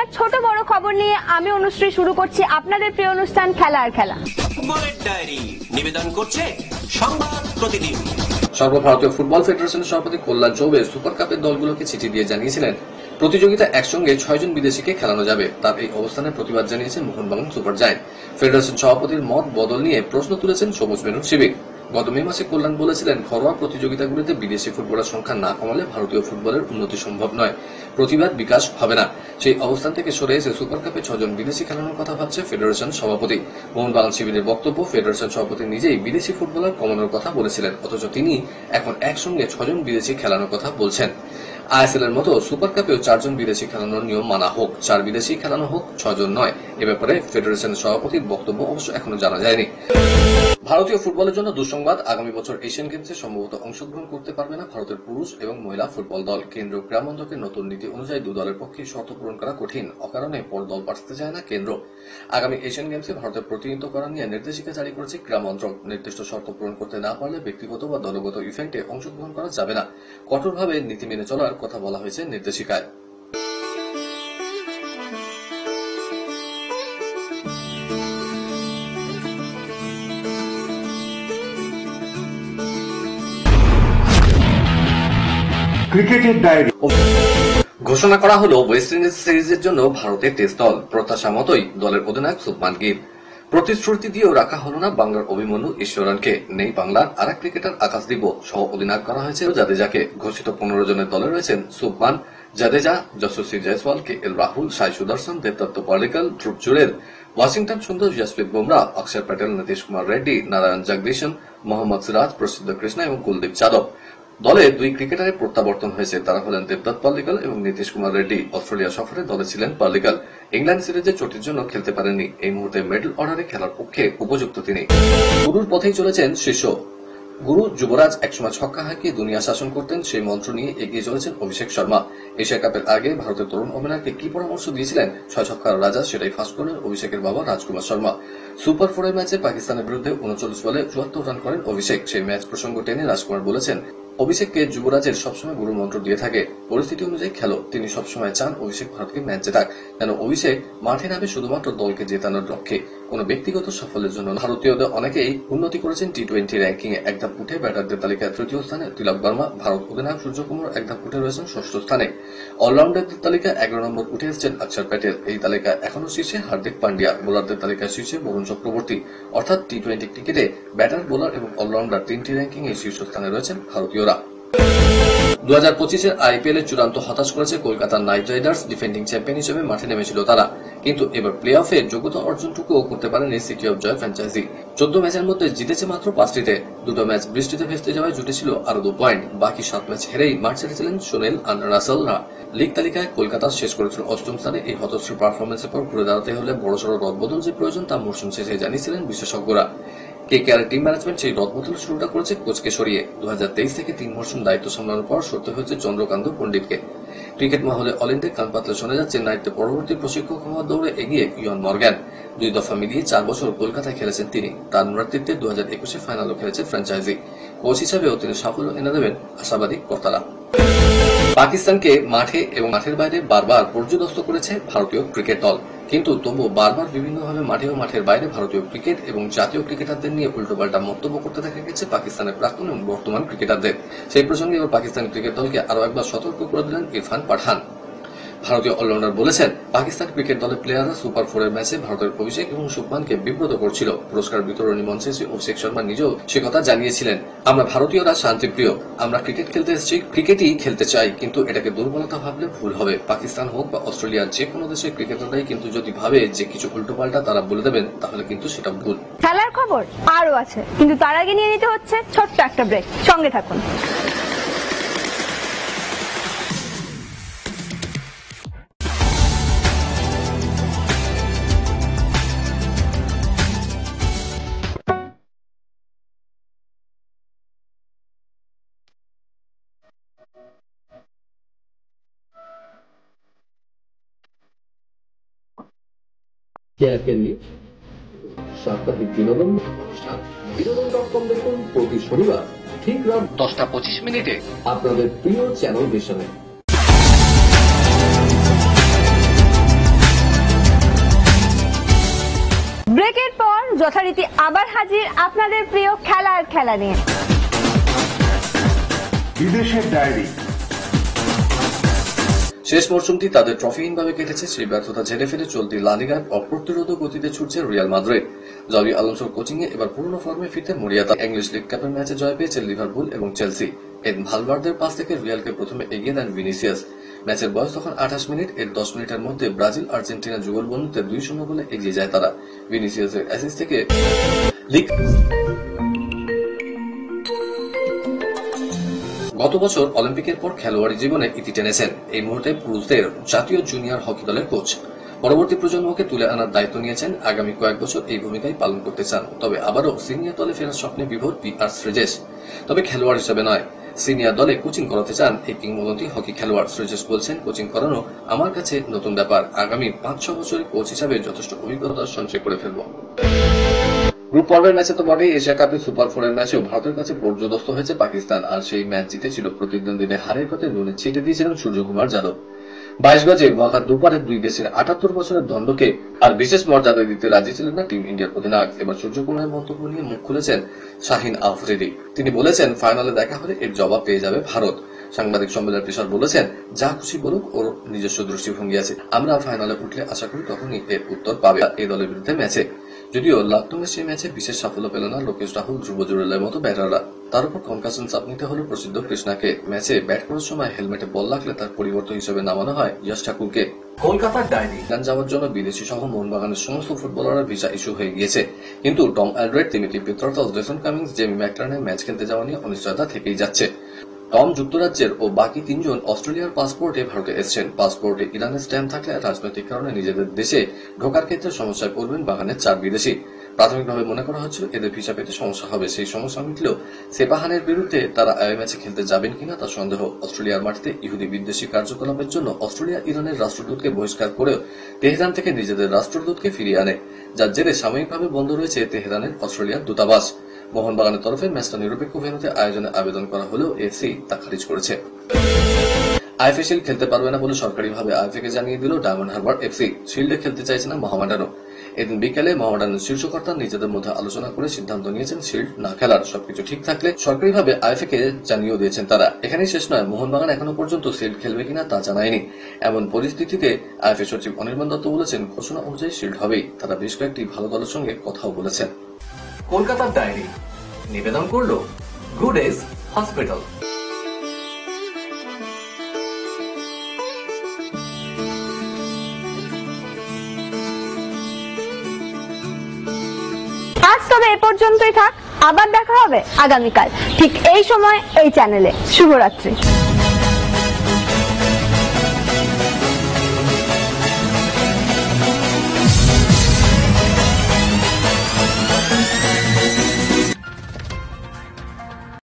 দুনিয়ার ছোট বড় খবর নিয়ে আমি অনুশ্রী শুরু করছি আপনাদের প্রিয় অনুষ্ঠান খেলা আর খেলা। ফুটবলের ডায়েরি নিবেদন করছে সংবাদ প্রতিদিন। সর্বভারতীয় ফুটবল ফেডারেশনের সভাপতি কল্যাণ চৌবে সুপার কাপের দলগুলোকে চিঠি দিয়ে জানিয়েছিলেন প্রতিযোগিতা একসঙ্গে 6 জন বিদেশিকে খেলানো যাবে। তার এই অবস্থানের প্রতিবাদ জানিয়েছেন মোহনবাগান সুপার জায়ান্ট। ফেডারেশন সভাপতির মত বদল নিয়ে প্রশ্ন তুলেছেন সবুজ মেরুন শিবির। গত মে মাসে কল্যাণ বলেছিলেন, ঘরোয়া প্রতিযোগিতাগুলিতে বিদেশি ফুটবলার সংখ্যা না কমালে ভারতীয় ফুটবলের উন্নতি সম্ভব নয়, প্রতিবাদ বিকাশ হবে না। সেই অবস্থান থেকে সরে এসে সুপার কাপে 6 জন বিদেশি খেলানোর কথা ভাবছে ফেডারেশন সভাপতি। মোহনবাগান শিবিরের বক্তব্য, ফেডারেশন সভাপতি নিজেই বিদেশি ফুটবলার কমানোর কথা বলেছিলেন, অথচ তিনি এখন একসঙ্গে 6 জন বিদেশি খেলানোর কথা বলছেন। আইএসএল এর মতো সুপার কাপেও 4 জন বিদেশি খেলানোর নিয়ম মানা হোক, 4 বিদেশি খেলানো হোক, 6 জন নয়। এ ব্যাপারে ফেডারেশনের সভাপতির বক্তব্য অবশ্য এখনো জানা যায়নি। ভারতীয় ফুটবলের জন্য দুঃসংবাদ, আগামী বছর এশিয়ান গেমসে সম্ভবত অংশগ্রহণ করতে পারবে না ভারতের পুরুষ এবং মহিলা ফুটবল দল। কেন্দ্র ক্রীড়া মন্ত্রকের নতুন নীতি অনুযায়ী দু দলের পক্ষে শর্ত পূরণ করা কঠিন, অকারণে পর দল পাঠাতে চায় না কেন্দ্র। আগামী এশিয়ান গেমসে ভারতের প্রতিনিধিত্ব করা নিয়ে নির্দেশিকা জারি করেছে ক্রীড়া মন্ত্রক। নির্দিষ্ট শর্ত পূরণ করতে না পারলে ব্যক্তিগত বা দলগত ইভেন্টে অংশগ্রহণ করা যাবে না। কঠোরভাবে নীতি মেনে চলার কথা বলা হয়েছে নির্দেশিকায়। ক্রিকেটের ডায়েরি ঘোষণা করা হলো ওয়েস্ট ইন্ডিজ সিরিজের জন্য ভারতের টেস্ট দল। প্রত্যাশা মতোই দলের অধিনায়ক শুভমান গিল। প্রতিশ্রুতি দিয়েও রাখা হলো না বাংলার অভিমন্যু ঈশ্বরনকে, নেই বাংলার আর এক ক্রিকেটার আকাশদীপ। সহ অধিনায়ক করা হয়েছে জাদেজাকে। ঘোষিত 15 জনের দলে রয়েছেন শুভমান, জাদেজা, যশস্বী জয়সওয়াল, KL রাহুল, সাই সুদর্শন, দেবদত্ত পাল্লিকল, ধ্রুব জুরেল, ওয়াশিংটন সুন্দর, জসপ্রীত বুমরা, অক্ষর প্যাটেল, নীতিশ কুমার রেড্ডি, নারায়ণ জগদীশন, মোহাম্মদ সিরাজ, প্রসিদ্ধ কৃষ্ণা এবং কুলদীপ যাদব। দলে 2 ক্রিকেটারের প্রত্যাবর্তন হয়েছে, তারা হলেন দেবদত্ত পাল্লিকল এবং নীতিশ কুমার রেড্ডি। অস্ট্রেলিয়া সফরে দলে ছিলেন পাল্লিকল। ইংল্যান্ড সিরিজে চোটের জন্য খেলতে পারেননি। এই মুহূর্তে মিডল অর্ডারে খেলার পক্ষে উপযুক্ত তিনি। গুরুর পথেই চলেছেন শিষ্য। গুরু যুবরাজ একসময় ছক্কা হাঁকিয়ে দুনিয়া শাসন করতেন, সেই মন্ত্র নিয়ে এগিয়ে চলেছেন অভিষেক শর্মা। এশিয়া কাপের আগে ভারতের তরুণ ওপেনারকে কি পরামর্শ দিয়েছিলেন 6 ছক্কার রাজা, সেটাই ফাঁস করলেন অভিষেকের বাবা রাজকুমার শর্মা। সুপার 4 ম্যাচে পাকিস্তানের বিরুদ্ধে 39 বলে 74 রান করেন অভিষেক। সেই ম্যাচ প্রসঙ্গ টেনে রাজকুমার বলেছেন, অভিষেককে যুবরাজের সবসময় গুরু মন্ত্র দিয়ে থাকে, পরিস্থিতি অনুযায়ী খেলো। তিনি সবসময় চান অভিষেক ভারতকে ম্যাচ জেতাক, যেন অভিষেক মাঠে নামে শুধুমাত্র দলকে জেতানোর লক্ষ্যে, কোন ব্যক্তিগত সাফল্যের জন্য। ভারতীয়দের অনেকেই উন্নতি করেছেন T20 র্যাঙ্কিং এ। এক ধাপ উঠে ব্যাটারদের তালিকায় 3য় স্থানে তিলক বর্মা। ভারত অধিনায়ক সূর্যকুমার এক ধাপ উঠে রয়েছেন 6ষ্ঠ স্থানে। অলরাউন্ডারদের তালিকায় 11 নম্বর উঠে এসেছেন অক্ষর প্যাটেল। এই তালিকায় এখনো শীর্ষে হার্দিক পান্ডিয়া। বোলারদের তালিকায় শীর্ষে বরুণ চক্রবর্তী। অর্থাৎ T20 ক্রিকেটে ব্যাটার, বোলার এবং অলরাউন্ডার 3টি র্যাঙ্কিং এ শীর্ষস্থানে রয়েছেন ভারতীয়রা। 2025-এর IPL এর চূড়ান্ত হতাশ করেছে Kolkata night Riders. Defending champion হিসেবে মাঠে নেমেছিল তারা, কিন্তু এবার প্লে অফে যোগ্যতা অর্জনটুকুও করতে পারেনি সিটি অফ জয় ফ্র্যাঞ্চাইজি। 14 ম্যাচের মধ্যে জিতেছে মাত্র 5টিতে। 2টো ম্যাচ বৃষ্টিতে ভেস্তে যাওয়ায় জুটেছিল আরো 2 পয়েন্ট। বাকি 7 ম্যাচ হেরেই মাঠ ছেড়েছিলেন সোনেল আর রাসেলরা। লিগ তালিকায় কলকাতা শেষ করেছিল 8ম স্থানে। এই হতশ্রী পারফরমেন্সের পর ঘুরে দাঁড়াতে হলে বড়সড় রদবদল যে প্রয়োজন তা মৌসুম শেষে জানিয়েছিলেন বিশেষজ্ঞরা। KKR টিম ম্যানেজমেন্ট সেই রদবদল শুরুটা করেছে কোচকে সরিয়ে। 2023 থেকে 3 মৌসুম দায়িত্ব সামলানোর পর সরতে হয়েছে চন্দ্রকান্ত পণ্ডিতকে। ক্রিকেট মহলে অল ইন্ডিয়া কান পাতলে শোনা যাচ্ছে, নাইটে পরবর্তী প্রশিক্ষক হওয়ার দৌড়ে এগিয়ে ইয়ন মর্গ্যান। 2 দফা মিলিয়ে 4 বছর কলকাতায় খেলেছেন তিনি। তার নেতৃত্বে 2021-এ ফাইনালও খেলেছে ফ্র্যাঞ্চাইজি। কোচ হিসেবেও তিনি সাফল্য এনে দেবেন আশাবাদী কর্তারা। পাকিস্তানকে মাঠে এবং মাঠের বাইরে বারবার পর্যদস্ত করেছে ভারতীয় ক্রিকেট দল, কিন্তু তবুও বারবার বিভিন্নভাবে মাঠে ও মাঠের বাইরে ভারতীয় ক্রিকেট এবং জাতীয় ক্রিকেটারদের নিয়ে উল্টোপাল্টা মন্তব্য করতে দেখা গেছে পাকিস্তানের প্রাক্তন এবং বর্তমান ক্রিকেটারদের। সেই প্রসঙ্গে এবার পাকিস্তান ক্রিকেট দলকে আরো একবার সতর্ক করে দিলেন ইরফান পাঠান। ভারতীয় অলরাউন্ডার বলেছেন, পাকিস্তান ক্রিকেট দলের প্লেয়াররা সুপার 4-এর ম্যাচে ভারতের অভিষেক এবং শুভমানকে বিব্রত করছিল। পুরস্কার বিতরণী মঞ্চে এসে অভিষেক শর্মা নিজেও সে কথা জানিয়েছিলেন, আমরা ভারতীয়রা শান্তিপ্রিয়, আমরা ক্রিকেট খেলতে এসেছি, ক্রিকেটই খেলতে চাই, কিন্তু এটাকে দুর্বলতা ভাবলে ভুল হবে। পাকিস্তান হোক বা অস্ট্রেলিয়ার যে কোনো দেশের ক্রিকেটাররাই কিন্তু যদি ভাবে যে কিছু উল্টোপাল্টা তারা বলে দেবেন, তাহলে কিন্তু সেটা ভুল। খেলার খবর আরো আছে, কিন্তু তার আগে নিয়ে নিতে হচ্ছে ছোট্ট একটা ব্রেক। সঙ্গে থাকুন। সাপ্তাহিক বিনোদন অনুষ্ঠান বিনোদন.com দেখুন প্রতি শনিবার ঠিক রাত 10:25 আপনাদের প্রিয় চ্যানেল ভিশনে। যথারীতি আবার হাজির আপনাদের প্রিয় খেলা নিয়ে। বিদেশের ডায়েরি। শেষ মরশুমটি তাদের ট্রফিহীনভাবে কেটেছে। সেই ব্যর্থতা ঝেড়ে ফেলে চলতি লা লিগার অপ্রতিরোধ গতিতে ছুটছে রিয়াল মাদ্রিদ। জাভি আলোনসোর কোচিং এ এবার পুরনো ফর্মে ফিরতে মরিয়াতা। ইংলিশ লিগ কাপের ম্যাচে জয় পেয়েছে লিভারপুল এবং চেলসি। এদিন ভালভার্দের পাস থেকে রিয়ালকে প্রথমে এগিয়ে দেন ভিনিসিয়াস। ম্যাচের বয়স তখন 28 মিনিট। এর 10 মিনিটের মধ্যে ব্রাজিল আর্জেন্টিনা যুগল বন্ধুতে 2-0 গোলে এগিয়ে যায় তারা। ভিনিসিয়াসের অ্যাসিস্ট থেকে লিগ। গত বছর অলিম্পিকের পর খেলোয়াড়ী জীবনে ইতি টেনেছেন। এই মুহূর্তে পুরুষদের জাতীয় জুনিয়র হকি দলের কোচ। পরবর্তী প্রজন্মকে তুলে আনার দায়িত্ব নিয়েছেন। আগামী কয়েক বছর এই ভূমিকাই পালন করতে চান। তবে আবারও সিনিয়র দলে ফেরার স্বপ্নে বিভোর পিআর শ্রেজেস। তবে খেলোয়াড় হিসেবে নয়, সিনিয়র দলে কোচিং করাতে চান এই কিংবদন্তি হকি খেলোয়াড়। শ্রেজেস বলছেন, কোচিং করানো আমার কাছে নতুন ব্যাপার। আগামী 5-6 বছরে কোচ হিসাবে যথেষ্ট অভিজ্ঞতা সঞ্চয় করে ফেলব। গ্রুপ পর্বের ম্যাচে তো বটেই, এশিয়া কাপের সুপার 4 এর ম্যাচেও ভারতের কাছে পর্যদস্ত হয়েছে পাকিস্তান। আর সেই ম্যাচ জিতেছিল প্রতিদ্বন্দ্বীদের হারের পথে নুনে ছিটে দিয়েছিলেন সূর্যকুমার যাদব। 22 গজে ওয়াকার দুপারে দুই দেশের 78 বছরের দ্বন্দ্বকে আর বিশেষ মর্যাদা দিতে রাজি ছিলেন না টিম ইন্ডিয়ার অধিনায়ক। এবার সূর্যকুমারের মন্তব্য নিয়ে মুখ খুলেছেন শাহিন আফ্রিদি। তিনি বলেছেন, ফাইনালে দেখা হলে এর জবাব পেয়ে যাবে ভারত। সাংবাদিক সম্মেলনের পেশার বলেছেন, যা খুশি বলুক, ওর নিজস্ব দৃষ্টিভঙ্গি আছে। আমরা ফাইনালে উঠলে আশা করি তখনই এর উত্তর পাবে এই দলের বিরুদ্ধে ম্যাচে। যদিও লাকডাউনের সেই ম্যাচে বিশেষ সাফল্য পেল না লোকেশ রাহুল, ধ্রুব জুরেলের মতো ব্যাটাররা। তার উপর কনকাশন চাপ নিতে হলো প্রসিদ্ধ কৃষ্ণাকে। ম্যাচে ব্যাট করার সময় হেলমেটে বল লাগলে তার পরিবর্তন হিসেবে নামানো হয় যশ ঠাকুরকে। কলকাতার ডায়েরি। ইংল্যান্ড যাওয়ার জন্য বিদেশি সহ মোহনবাগানের সমস্ত ফুটবলাররা ভিসা ইস্যু হয়ে গিয়েছে। কিন্তু Tom Aldred, Dimitri Petratos, Jason Cummings, Jamie ম্যাকটার্নের ম্যাচ খেলতে যাওয়া নিয়ে অনিশ্চয়তা থেকেই যাচ্ছে। টম যুক্তরাজ্যের ও বাকি 3 জন অস্ট্রেলিয়ার পাসপোর্টে ভারতে এসেছেন। পাসপোর্টে ইরানের স্ট্যাম্প থাকলে রাজনৈতিক কারণে নিজেদের দেশে ঢোকার ক্ষেত্রে সমস্যায় পড়বেন বাগানের 4 বিদেশি। প্রাথমিকভাবে মনে করা হচ্ছিল এদের ভিসা পেতে সমস্যা হবে। সেই সমস্যা মিটলেও সেপাহানের বিরুদ্ধে তারা আই ম্যাচে খেলতে যাবেন কিনা তা সন্দেহ। অস্ট্রেলিয়ার মাটিতে ইহুদি বিদ্বেষী কার্যকলাপের জন্য অস্ট্রেলিয়া ইরানের রাষ্ট্রদূতকে বহিষ্কার করেও তেহরান থেকে নিজেদের রাষ্ট্রদূতকে ফিরিয়ে আনে, যার জেরে সাময়িকভাবে বন্ধ রয়েছে তেহরানের অস্ট্রেলিয়ার দূতাবাস। মোহনবাগানের তরফে ম্যাচটা নিরপেক্ষ ভেন্যুতে আয়োজনে আবেদন করা হলেও এফসি তা খারিজ করেছে। আইএফএ শিল্ড খেলতে পারবে না বলে সরকারিভাবে আইএফএ কে জানিয়ে দিল ডায়মন্ড হারবার এফসি। শিল্ডে খেলতে চাইছে না মোহামেডানও। এদিন বিকেলে মোহামেডানের শীর্ষকর্তা নিজেদের মধ্যে আলোচনা করে সিদ্ধান্ত নিয়েছেন শিল্ড না খেলার। সবকিছু ঠিক থাকলে সরকারিভাবে আইএফএ কে জানিয়েও দিয়েছেন তারা। এখানেই শেষ নয়, মোহনবাগান এখনো পর্যন্ত শিল্ড খেলবে কিনা তা জানায়নি। এমন পরিস্থিতিতে আইএফএ সচিব অনির্বাণ দত্ত বলেছেন, ঘোষণা অনুযায়ী শিল্ড হবেই। তারা বেশ কয়েকটি ভালো দলের সঙ্গে কথাও বলেছেন। কলকাতার ডায়েরি নিবেদন করলো গুড এজ হসপিটাল। আজ তবে এ পর্যন্তই থাক। আবার দেখা হবে আগামীকাল ঠিক এই সময় এই চ্যানেলে। শুভরাত্রি।